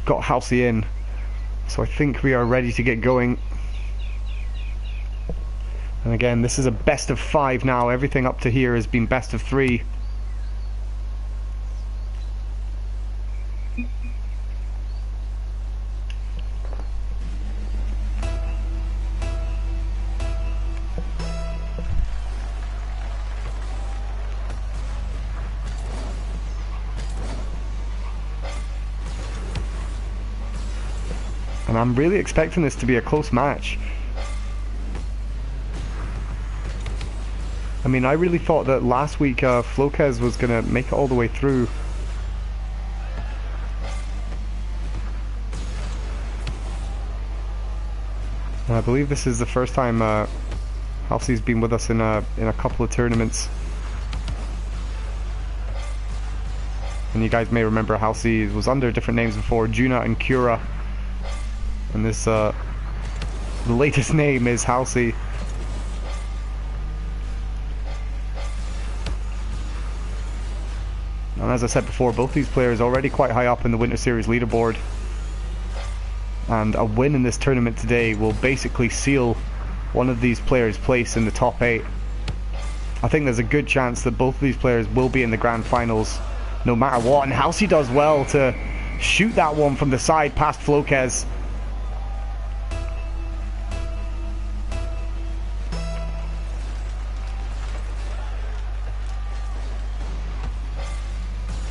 got Halcy in. So I think we are ready to get going. And again, this is a best of 5 now. Everything up to here has been best of 3. And I'm really expecting this to be a close match. I mean, I really thought that last week Floquez was going to make it all the way through. And I believe this is the first time Halcy's been with us in a couple of tournaments. And you guys may remember Halcy was under different names before, Juna and Cura. And this, the latest name is Halcy. And as I said before, both these players are already quite high up in the Winter Series leaderboard. And a win in this tournament today will basically seal one of these players' place in the top 8. I think there's a good chance that both of these players will be in the grand finals no matter what. And Halcy does well to shoot that one from the side past Floquez.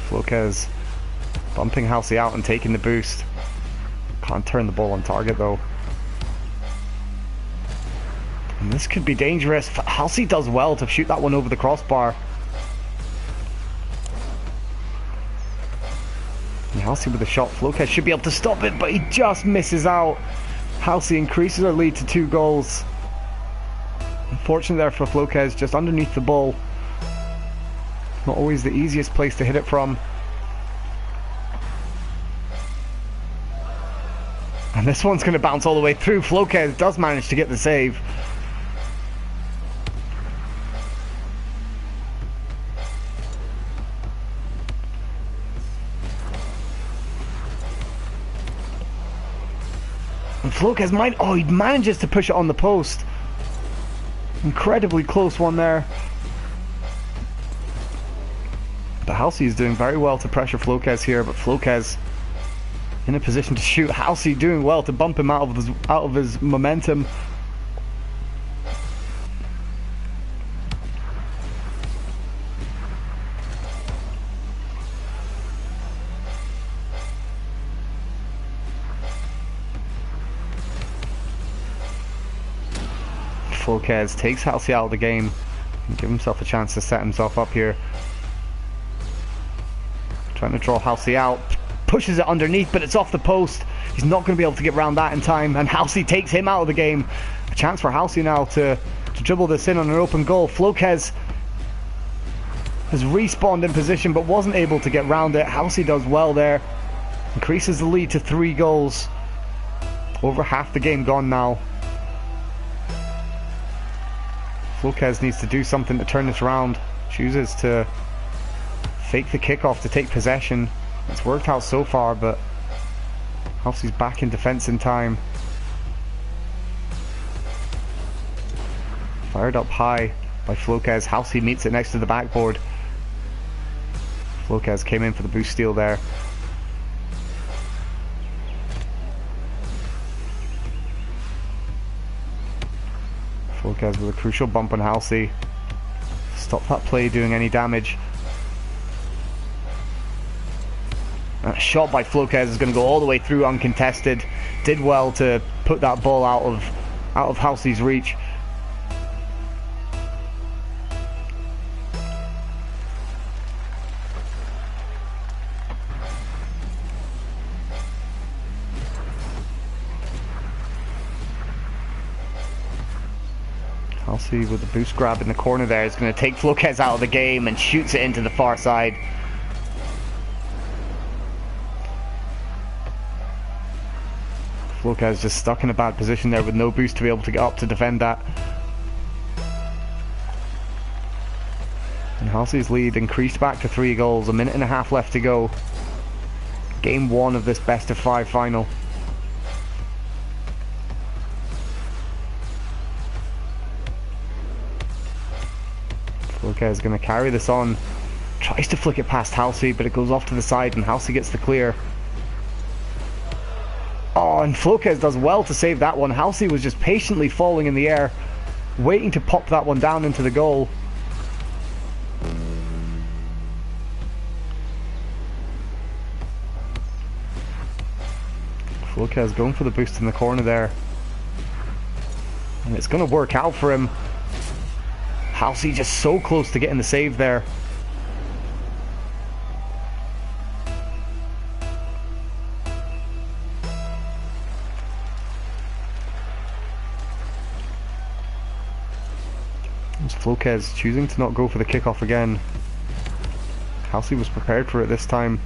Floquez bumping Halcy out and taking the boost. Can't turn the ball on target though. And this could be dangerous. Halcy does well to shoot that one over the crossbar. And Halcy with a shot. Floquez should be able to stop it, but he just misses out. Halcy increases her lead to 2 goals. Unfortunately there for Floquez, just underneath the ball. Not always the easiest place to hit it from. And this one's going to bounce all the way through. Floquez does manage to get the save. And Floquez might... Oh, he manages to push it on the post. Incredibly close one there. But Halcy is doing very well to pressure Floquez here, but Floquez in a position to shoot. Halcy doing well to bump him out of his momentum. Floquez takes Halcy out of the game and give himself a chance to set himself up here. Trying to draw Halcy out, pushes it underneath, but it's off the post. He's not going to be able to get around that in time, and Halcy takes him out of the game. A chance for Halcy now to dribble this in on an open goal. Floquez has respawned in position but wasn't able to get round it. Halcy does well there. Increases the lead to 3 goals. Over half the game gone now. Floquez needs to do something to turn this around. Chooses to fake the kickoff to take possession. It's worked out so far, but Halcy's back in defence in time. Fired up high by Floquez. Halcy meets it next to the backboard. Floquez came in for the boost steal there. Floquez with a crucial bump on Halcy. Stop that play doing any damage. A shot by Floquez is going to go all the way through uncontested. Did well to put that ball out of Halcy's reach. Halcy with the boost grab in the corner there is going to take Floquez out of the game and shoots it into the far side. Floquez just stuck in a bad position there with no boost to be able to get up to defend that. And Halcy's lead increased back to 3 goals, a minute and a half left to go. Game 1 of this best of 5 final. Floquez is going to carry this on. Tries to flick it past Halcy, but it goes off to the side and Halcy gets the clear. Oh, and Floquez does well to save that one. Halcy was just patiently falling in the air, waiting to pop that one down into the goal. Floquez going for the boost in the corner there. And it's going to work out for him. Halcy just so close to getting the save there. Floquez choosing to not go for the kickoff again. Halcy was prepared for it this time.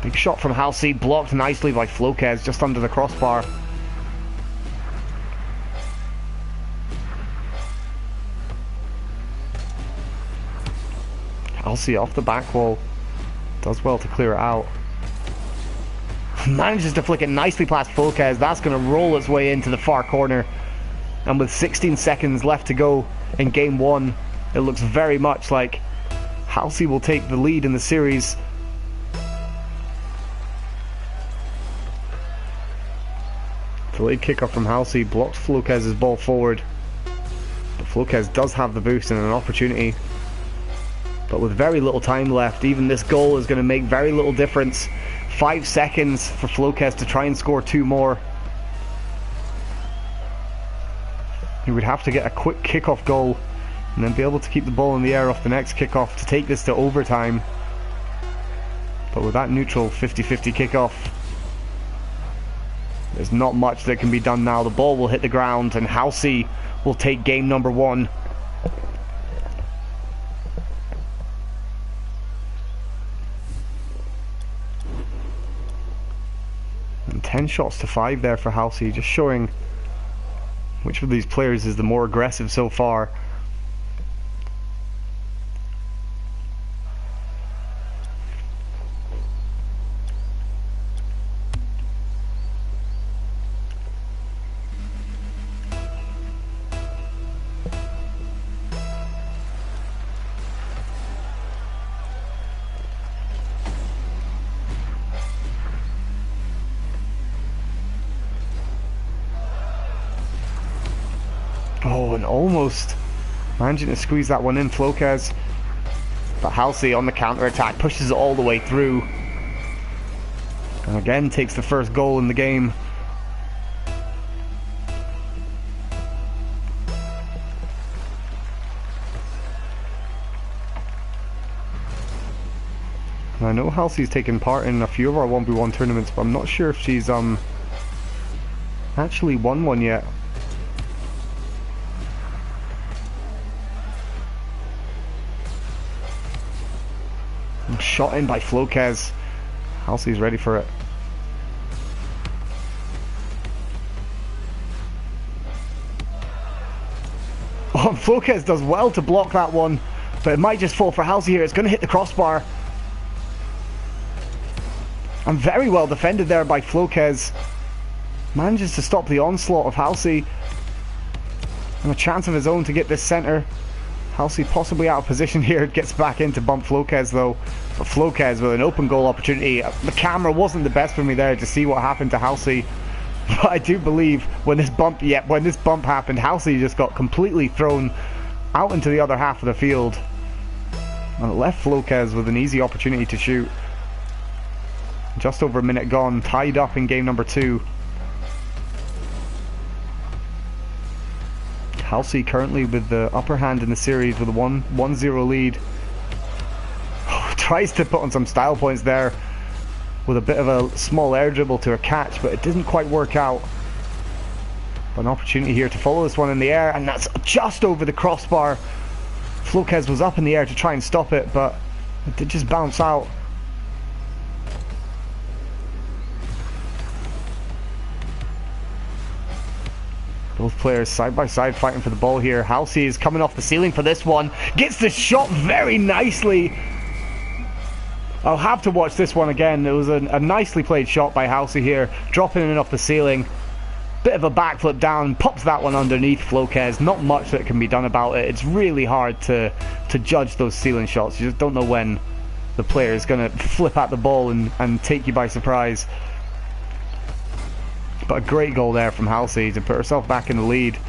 Big shot from Halcy, blocked nicely by Floquez just under the crossbar. Halcy off the back wall, does well to clear it out. Manages to flick it nicely past Floquez. That's going to roll its way into the far corner. And with 16 seconds left to go in game 1, it looks very much like Halcy will take the lead in the series. Delayed kickoff from Halcy blocked Floquez's ball forward. But Floquez does have the boost and an opportunity. But with very little time left, even this goal is going to make very little difference. 5 seconds for Floquez to try and score 2 more. He would have to get a quick kickoff goal and then be able to keep the ball in the air off the next kickoff to take this to overtime. But with that neutral 50-50 kickoff, there's not much that can be done now. The ball will hit the ground and Halcy will take game number 1. And 10 shots to 5 there for Halcy, just showing which of these players is the more aggressive so far. Oh, and almost managing to squeeze that one in, Floquez. But Halcy on the counter-attack pushes it all the way through. And again takes the first goal in the game. And I know Halcy's taken part in a few of our 1v1 tournaments, but I'm not sure if she's actually won one yet. Shot in by Floquez. Halcy's ready for it. Oh, Floquez does well to block that one, but it might just fall for Halcy here. It's going to hit the crossbar. And very well defended there by Floquez. Manages to stop the onslaught of Halcy. And a chance of his own to get this centre. Halcy possibly out of position here. Gets back in to bump Floquez though. But Floquez with an open goal opportunity. The camera wasn't the best for me there to see what happened to Halcy. But I do believe when this bump happened, Halcy just got completely thrown out into the other half of the field. And it left Floquez with an easy opportunity to shoot. Just over a minute gone, tied up in game number 2. Halcy currently with the upper hand in the series with a 1-0 lead. Tries to put on some style points there with a bit of a small air dribble to a catch, but it didn't quite work out. But an opportunity here to follow this one in the air, and that's just over the crossbar. Floquez was up in the air to try and stop it, but it did just bounce out. Both players side by side fighting for the ball here. Halcy is coming off the ceiling for this one. Gets the shot very nicely. I'll have to watch this one again. It was a nicely played shot by Halcy here. Dropping in off the ceiling. Bit of a backflip down. Pops that one underneath Floquez. Not much that can be done about it. It's really hard to judge those ceiling shots. You just don't know when the player is going to flip at the ball and take you by surprise. But a great goal there from Halcy to put herself back in the lead.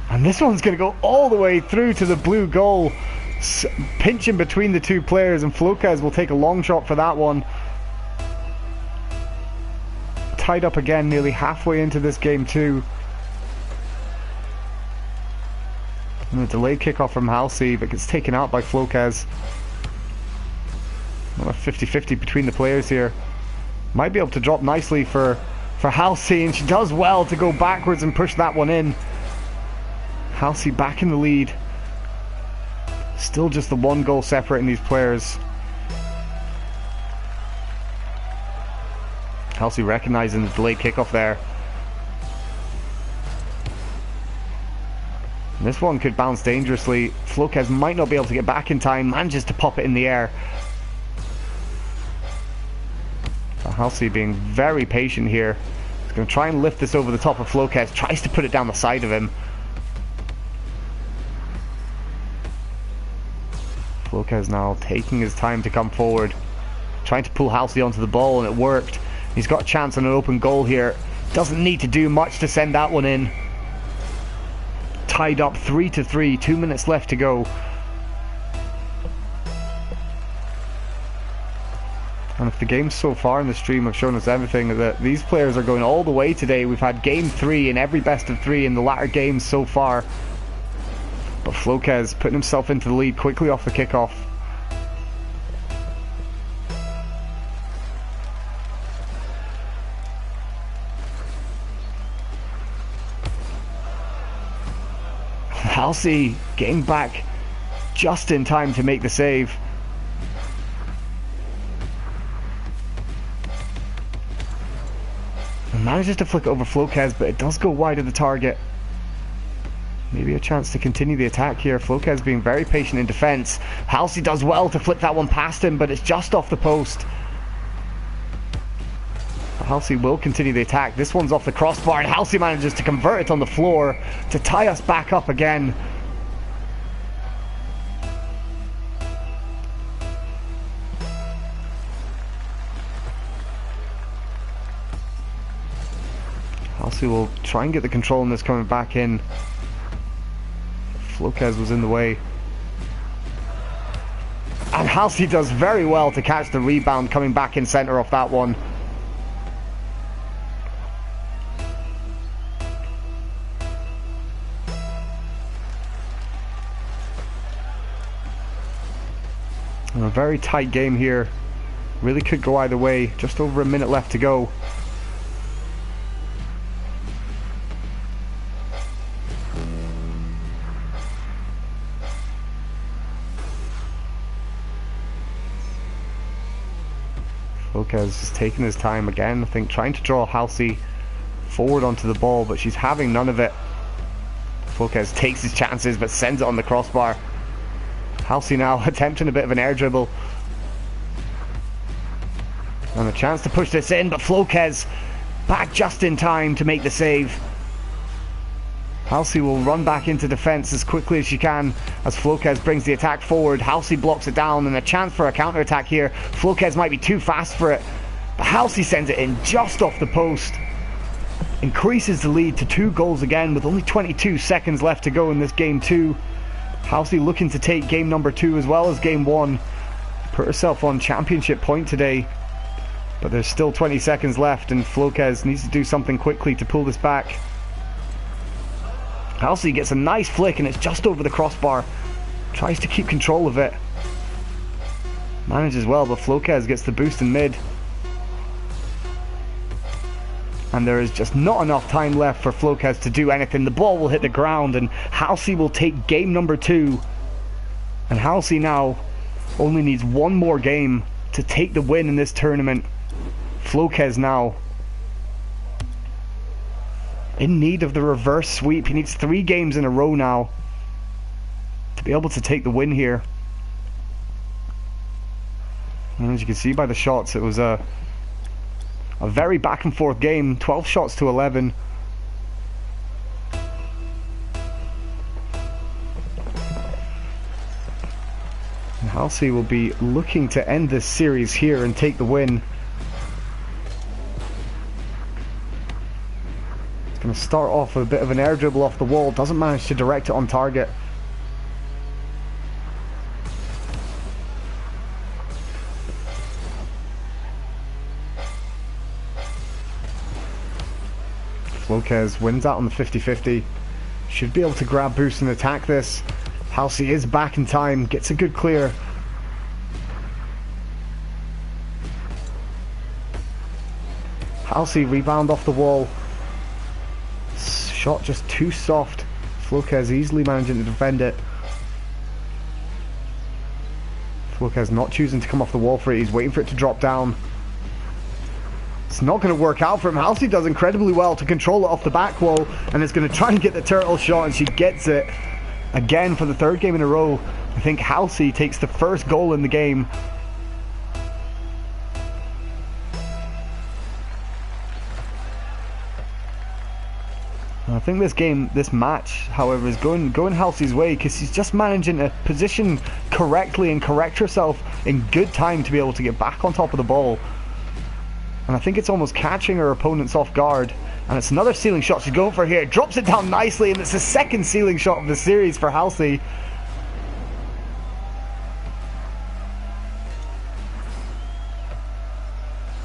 And this one's going to go all the way through to the blue goal. Pinching between the two players, and Floquez will take a long shot for that one. Tied up again nearly halfway into this game too. And a delayed kickoff from Halcy, but gets taken out by Floquez. Not a 50-50 between the players here. Might be able to drop nicely for Halcy, and she does well to go backwards and push that one in. Halcy back in the lead. Still just the one goal separating these players. Halcy recognizing the delayed kickoff there. And this one could bounce dangerously. Floquez might not be able to get back in time. Manages to pop it in the air. So Halcy being very patient here. He's going to try and lift this over the top of Floquez. Tries to put it down the side of him. Floquez now taking his time to come forward. Trying to pull Halcy onto the ball, and it worked. He's got a chance on an open goal here. Doesn't need to do much to send that one in. Tied up 3-3, 2 minutes left to go. And if the games so far in the stream have shown us everything, that these players are going all the way today. We've had game 3 in every best of 3 in the latter games so far. But Floquez putting himself into the lead quickly off the kickoff. Halcy getting back just in time to make the save. And manages to flick it over Floquez, but it does go wide of the target. Maybe a chance to continue the attack here. Floquez being very patient in defence. Halcy does well to flip that one past him, but it's just off the post. Halcy will continue the attack. This one's off the crossbar, and Halcy manages to convert it on the floor to tie us back up again. Halcy will try and get the control on this coming back in. Floquez was in the way. And Halcy does very well to catch the rebound coming back in centre off that one. And a very tight game here. Really could go either way. Just over a minute left to go. Floquez is taking his time again, I think, trying to draw Halcy forward onto the ball, but she's having none of it. Floquez takes his chances but sends it on the crossbar. Halcy now attempting a bit of an air dribble. And a chance to push this in, but Floquez back just in time to make the save. Halcy will run back into defence as quickly as she can as Floquez brings the attack forward. Halcy blocks it down, and a chance for a counter-attack here. Floquez might be too fast for it, but Halcy sends it in just off the post. Increases the lead to 2 goals again with only 22 seconds left to go in this game 2. Halcy looking to take game number 2 as well as game 1. Put herself on championship point today. But there's still 20 seconds left, and Floquez needs to do something quickly to pull this back. Halcy gets a nice flick, and it's just over the crossbar. Tries to keep control of it. Manages well, but Floquez gets the boost in mid. And there is just not enough time left for Floquez to do anything. The ball will hit the ground and Halcy will take game number 2. And Halcy now only needs one more game to take the win in this tournament. Floquez now in need of the reverse sweep. He needs 3 games in a row now to be able to take the win here. And as you can see by the shots, it was a very back and forth game. 12 shots to 11. And Halcy will be looking to end this series here and take the win. He's going to start off with a bit of an air dribble off the wall. Doesn't manage to direct it on target. Floquez wins out on the 50-50. Should be able to grab boost and attack this. Halcy is back in time. Gets a good clear. Halcy rebound off the wall. Shot just too soft. Floquez easily managing to defend it. Floquez not choosing to come off the wall for it. He's waiting for it to drop down. It's not going to work out for him. Halcy does incredibly well to control it off the back wall, and is going to try and get the turtle shot, and she gets it again for the 3rd game in a row. I think Halcy takes the first goal in the game. I think this match, however, is going Halcy's way, because she's just managing to position correctly and correct herself in good time to be able to get back on top of the ball. And I think it's almost catching her opponents off guard. And it's another ceiling shot she's going for here. Drops it down nicely, and it's the 2nd ceiling shot of the series for Halcy.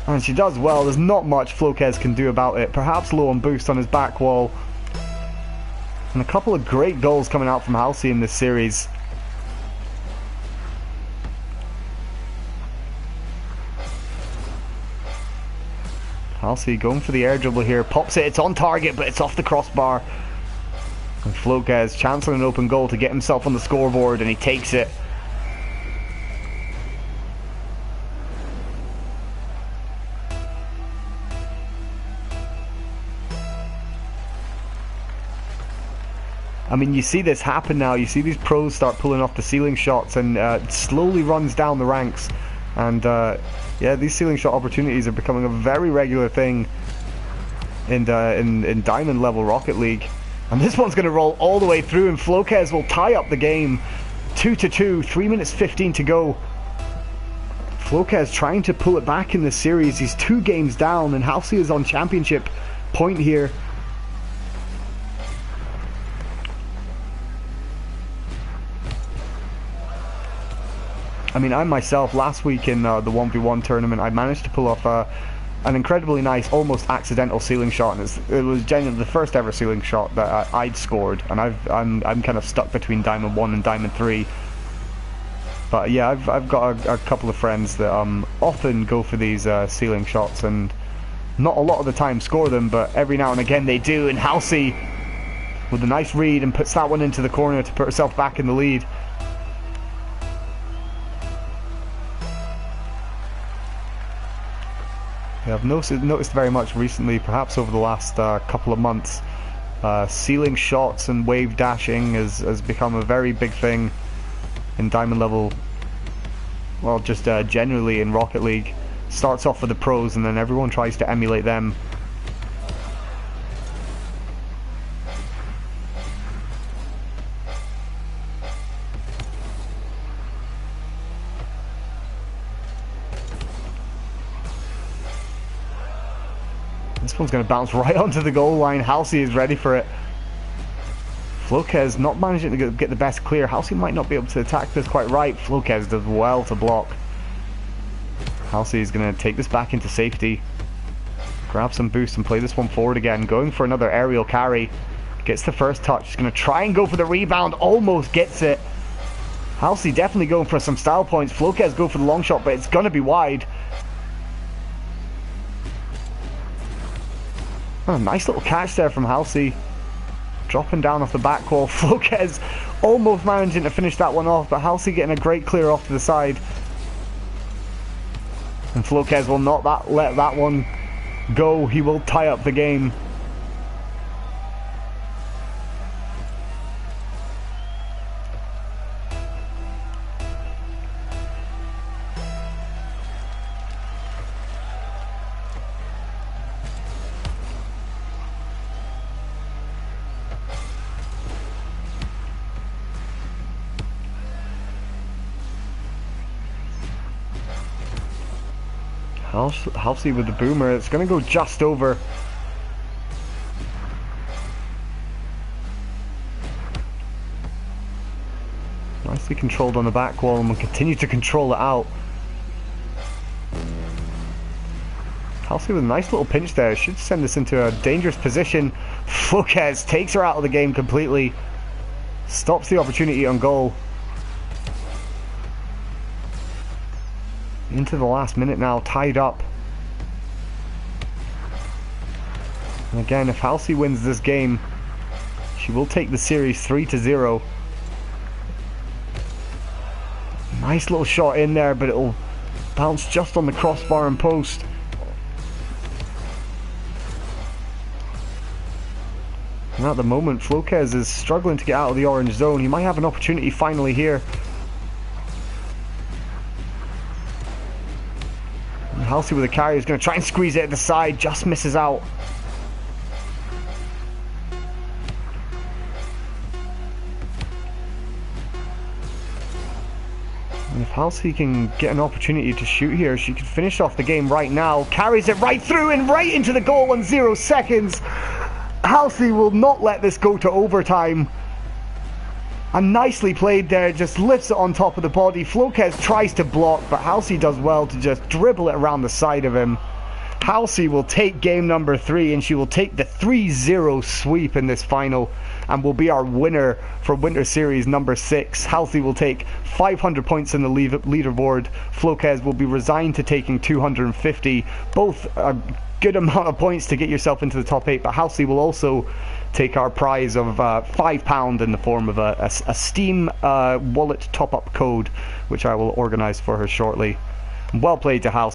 And she does well. There's not much Floquez can do about it. Perhaps low on boost on his back wall. And a couple of great goals coming out from Halcy in this series. Halcy going for the air dribble here, pops it, it's on target, but it's off the crossbar. And Floquez chancing an open goal to get himself on the scoreboard, and he takes it. I mean, you see this happen now. You see these pros start pulling off the ceiling shots, and it slowly runs down the ranks. And yeah, these ceiling shot opportunities are becoming a very regular thing in Diamond level Rocket League. And this one's going to roll all the way through, and Floquez will tie up the game. 2-2, 3 minutes 15 to go. Floquez trying to pull it back in this series. He's 2 games down, and Halcy is on championship point here. I mean, I myself, last week in the 1v1 tournament, I managed to pull off an incredibly nice, almost accidental ceiling shot, and it was genuinely the first ever ceiling shot that I'd scored, and I'm kind of stuck between Diamond 1 and Diamond 3. But yeah, I've got a couple of friends that often go for these ceiling shots, and not a lot of the time score them, but every now and again they do, and Halcy with a nice read and puts that one into the corner to put herself back in the lead. Yeah, I've noticed very much recently, perhaps over the last couple of months, ceiling shots and wave dashing has become a very big thing in Diamond level, well, just generally in Rocket League. Starts off with the pros, and then everyone tries to emulate them. This one's going to bounce right onto the goal line. Halcy is ready for it. Floquez not managing to get the best clear. Halcy might not be able to attack this quite right. Floquez does well to block. Halcy is going to take this back into safety. Grab some boost and play this one forward again. Going for another aerial carry. Gets the first touch. He's going to try and go for the rebound. Almost gets it. Halcy definitely going for some style points. Floquez go for the long shot, but it's going to be wide. Oh, nice little catch there from Halcy. Dropping down off the back wall. Floquez almost managing to finish that one off, but Halcy getting a great clear off to the side. And Floquez will not let that one go. He will tie up the game. Halcy with the boomer. It's going to go just over. Nicely controlled on the back wall, and we'll continue to control it out. Halcy with a nice little pinch there. Should send this into a dangerous position. Floquez takes her out of the game completely. Stops the opportunity on goal. Into the last minute now, tied up. And again, if Halcy wins this game, she will take the series 3-0. Nice little shot in there, but it'll bounce just on the crossbar and post. And at the moment, Floquez is struggling to get out of the orange zone. He might have an opportunity finally here. Halcy with a carry is going to try and squeeze it at the side, just misses out. And if Halcy can get an opportunity to shoot here, she could finish off the game right now. Carries it right through and right into the goal in 0 seconds. Halcy will not let this go to overtime. And nicely played there, just lifts it on top of the body. Floquez tries to block, but Halcy does well to just dribble it around the side of him. Halcy will take game number 3, and she will take the 3-0 sweep in this final, and will be our winner for Winter Series number 6. Halcy will take 500 points in the leaderboard. Floquez will be resigned to taking 250. Both a good amount of points to get yourself into the top 8, but Halcy will also take our prize of £5 in the form of a Steam wallet top-up code, which I will organise for her shortly. Well played to Halcy.